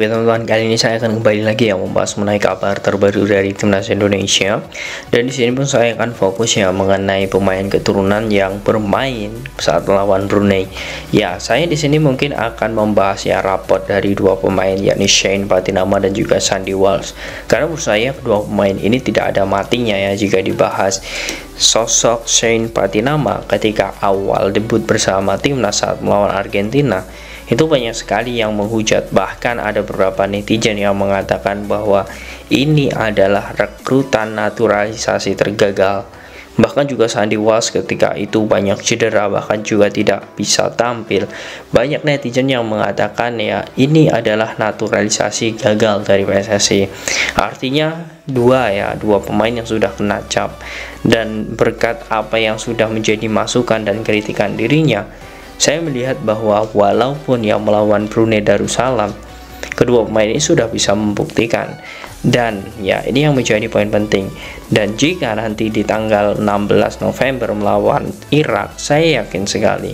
Oke teman-teman, kali ini saya akan kembali lagi ya membahas mengenai kabar terbaru dari timnas Indonesia. Dan di sini pun saya akan fokus ya mengenai pemain keturunan yang bermain saat melawan Brunei. Ya, saya di sini mungkin akan membahas ya rapot dari dua pemain, yakni Shane Patinama dan juga Sandy Walsh. Karena menurut saya kedua pemain ini tidak ada matinya ya jika dibahas. Sosok Shane Patinama ketika awal debut bersama timnas saat melawan Argentina, itu banyak sekali yang menghujat, bahkan ada beberapa netizen yang mengatakan bahwa ini adalah rekrutan naturalisasi tergagal. Bahkan juga Sandy Walsh ketika itu banyak cedera, bahkan juga tidak bisa tampil. Banyak netizen yang mengatakan ya ini adalah naturalisasi gagal dari PSSI. Artinya dua pemain yang sudah kena cap, dan berkat apa yang sudah menjadi masukan dan kritikan dirinya, saya melihat bahwa walaupun yang melawan Brunei Darussalam, kedua pemain ini sudah bisa membuktikan. Dan ya ini yang menjadi poin penting. Dan jika nanti di tanggal 16 November melawan Irak, saya yakin sekali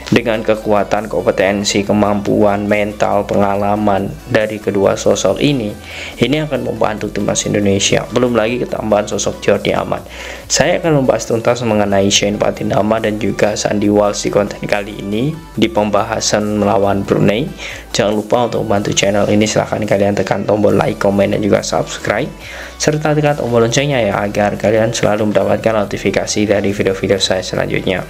dengan kekuatan, kompetensi, kemampuan, mental, pengalaman dari kedua sosok ini akan membantu timnas Indonesia. Belum lagi ketambahan sosok Jordi Amat. Saya akan membahas tuntas mengenai Shane Patinama dan juga Sandy Walsh di konten kali ini di pembahasan melawan Brunei. Jangan lupa untuk membantu channel ini, silahkan kalian tekan tombol like, komen, dan juga subscribe, serta tekan tombol loncengnya ya agar kalian selalu mendapatkan notifikasi dari video-video saya selanjutnya.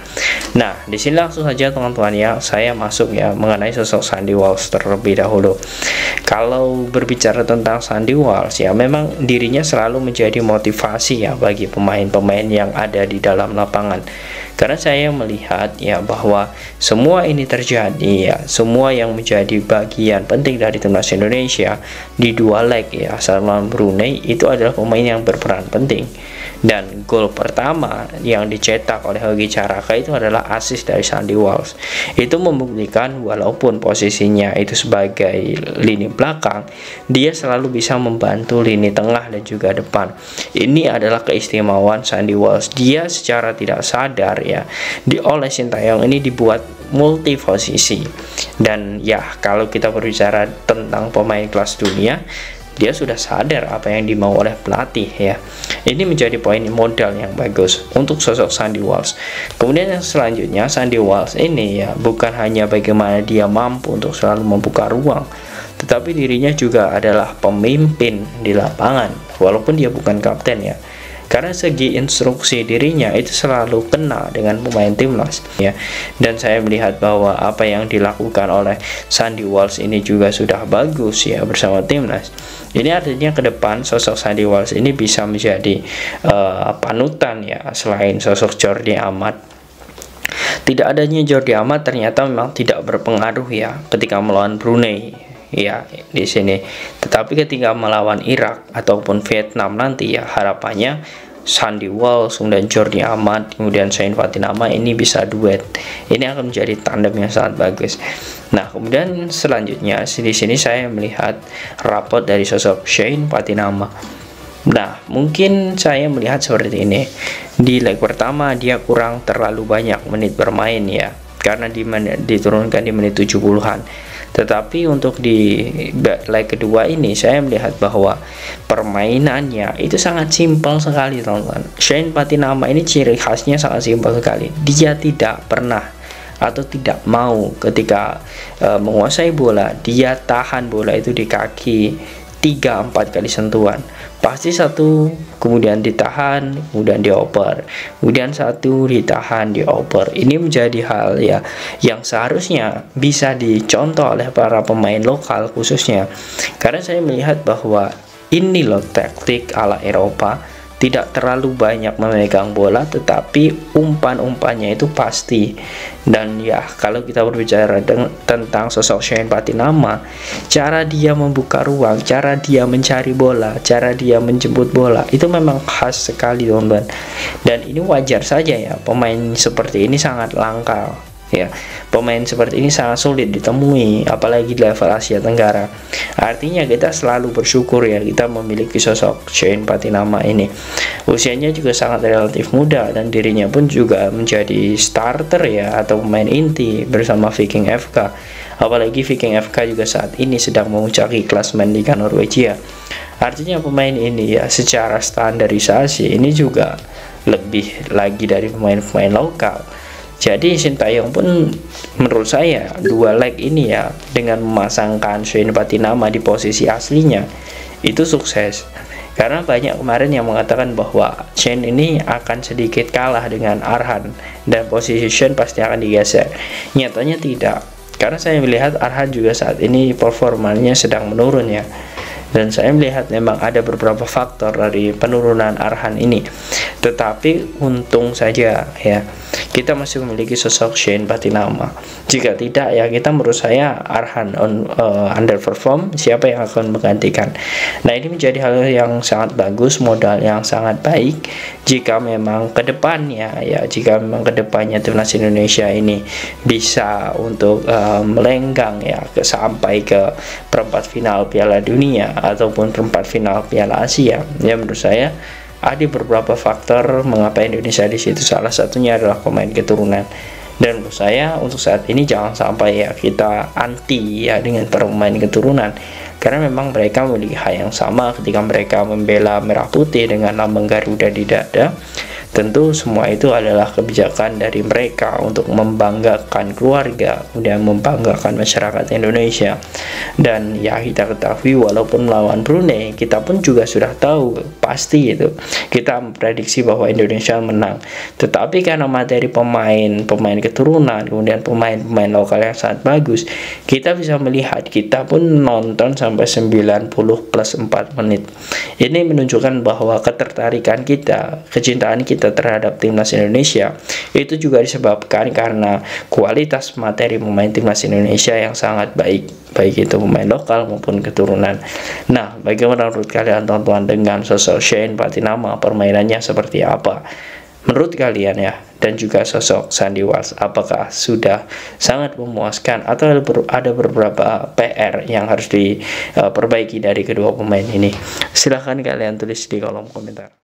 Nah, di sini langsung saja teman-teman ya, saya masuk ya mengenai sosok Sandy Walsh terlebih dahulu. Kalau berbicara tentang Sandy Walsh ya, memang dirinya selalu menjadi motivasi ya bagi pemain-pemain yang ada di dalam lapangan. Karena saya melihat ya bahwa semua ini terjadi ya, semua yang menjadi bagian penting dari timnas Indonesia di dua leg ya saat melawan Brunei itu adalah pemain yang berperan penting. Dan gol pertama yang dicetak oleh Hoki Caraka itu adalah assist dari Sandy Walsh. Itu membuktikan walaupun posisinya itu sebagai lini belakang, dia selalu bisa membantu lini tengah dan juga depan. Ini adalah keistimewaan Sandy Walsh. Dia secara tidak sadar ya oleh Sintayong ini dibuat multi posisi. Dan ya kalau kita berbicara tentang pemain kelas dunia, dia sudah sadar apa yang dimau oleh pelatih ya. Ini menjadi poin modal yang bagus untuk sosok Sandy Walsh. Kemudian yang selanjutnya, Sandy Walsh ini ya bukan hanya bagaimana dia mampu untuk selalu membuka ruang, tetapi dirinya juga adalah pemimpin di lapangan walaupun dia bukan kapten ya. Karena segi instruksi dirinya itu selalu kena dengan pemain timnas ya. Dan saya melihat bahwa apa yang dilakukan oleh Sandy Walsh ini juga sudah bagus ya bersama timnas. Ini artinya ke depan sosok Sandy Walsh ini bisa menjadi panutan ya, selain sosok Jordi Amat. Tidak adanya Jordi Amat ternyata memang tidak berpengaruh ya ketika melawan Brunei ya di sini. Tetapi ketika melawan Irak ataupun Vietnam nanti ya, harapannya Sandy Walsh dan Jordi Amat kemudian Shane Patinama ini bisa duet. Ini akan menjadi tandem yang sangat bagus. Nah, kemudian selanjutnya di sini saya melihat rapot dari sosok Shane Patinama. Nah, mungkin saya melihat seperti ini. Di leg pertama dia kurang terlalu banyak menit bermain ya, karena diturunkan di menit 70-an. Tetapi untuk di leg kedua ini saya melihat bahwa permainannya itu sangat simpel sekali teman-teman. Shane Patinama ini ciri khasnya sangat simpel sekali. Dia tidak pernah atau tidak mau ketika menguasai bola, dia tahan bola itu di kaki 3-4 kali sentuhan. Pasti satu, kemudian ditahan, kemudian dioper, kemudian satu, ditahan, dioper. Ini menjadi hal ya yang seharusnya bisa dicontoh oleh para pemain lokal khususnya. Karena saya melihat bahwa ini loh taktik ala Eropa. Tidak terlalu banyak memegang bola, tetapi umpan-umpannya itu pasti. Dan ya kalau kita berbicara tentang sosok Shane Patinama, cara dia membuka ruang, cara dia mencari bola, cara dia menjemput bola, itu memang khas sekali teman-teman. Dan ini wajar saja ya, pemain seperti ini sangat langka ya. Pemain seperti ini sangat sulit ditemui, apalagi di level Asia Tenggara. Artinya kita selalu bersyukur ya kita memiliki sosok Shane Patinama ini. Usianya juga sangat relatif muda dan dirinya pun juga menjadi starter ya, atau pemain inti bersama Viking FK. Apalagi Viking FK juga saat ini sedang memuncaki klasemen Liga Norwegia. Artinya pemain ini ya secara standarisasi ini juga lebih lagi dari pemain-pemain lokal. Jadi Shin Taeyong pun menurut saya dua leg ini ya, dengan memasangkan Shane Patinama di posisi aslinya itu sukses. Karena banyak kemarin yang mengatakan bahwa Shane ini akan sedikit kalah dengan Arhan dan posisi Shane pasti akan digeser. Nyatanya tidak. Karena saya melihat Arhan juga saat ini performanya sedang menurun ya. Dan saya melihat memang ada beberapa faktor dari penurunan Arhan ini. Tetapi untung saja ya kita masih memiliki sosok Shane Patinama. Jika tidak ya kita menurut saya Arhan underperform, siapa yang akan menggantikan. Nah ini menjadi hal yang sangat bagus, modal yang sangat baik jika memang kedepannya ya, jika memang kedepannya timnas Indonesia ini bisa untuk melenggang ya sampai ke perempat final Piala Dunia ataupun perempat final Piala Asia. Ya menurut saya ada beberapa faktor mengapa Indonesia di situ, salah satunya adalah pemain keturunan. Dan menurut saya untuk saat ini jangan sampai ya kita anti ya dengan para pemain keturunan, karena memang mereka memiliki hal yang sama ketika mereka membela merah putih dengan lambang Garuda di dada. Tentu semua itu adalah kebijakan dari mereka untuk membanggakan keluarga, kemudian membanggakan masyarakat Indonesia. Dan ya kita ketahui walaupun melawan Brunei, kita pun juga sudah tahu pasti itu kita memprediksi bahwa Indonesia menang. Tetapi karena materi pemain keturunan, kemudian pemain lokal yang sangat bagus, kita bisa melihat, kita pun nonton sampai 90 plus 4 menit. Ini menunjukkan bahwa ketertarikan kita, kecintaan kita terhadap timnas Indonesia itu juga disebabkan karena kualitas materi pemain timnas Indonesia yang sangat baik itu pemain lokal maupun keturunan. Nah, bagaimana menurut kalian teman-teman dengan sosok Shane Patinama, permainannya seperti apa menurut kalian ya? Dan juga sosok Sandy Walsh, apakah sudah sangat memuaskan atau ada beberapa PR yang harus diperbaiki dari kedua pemain ini? Silahkan kalian tulis di kolom komentar.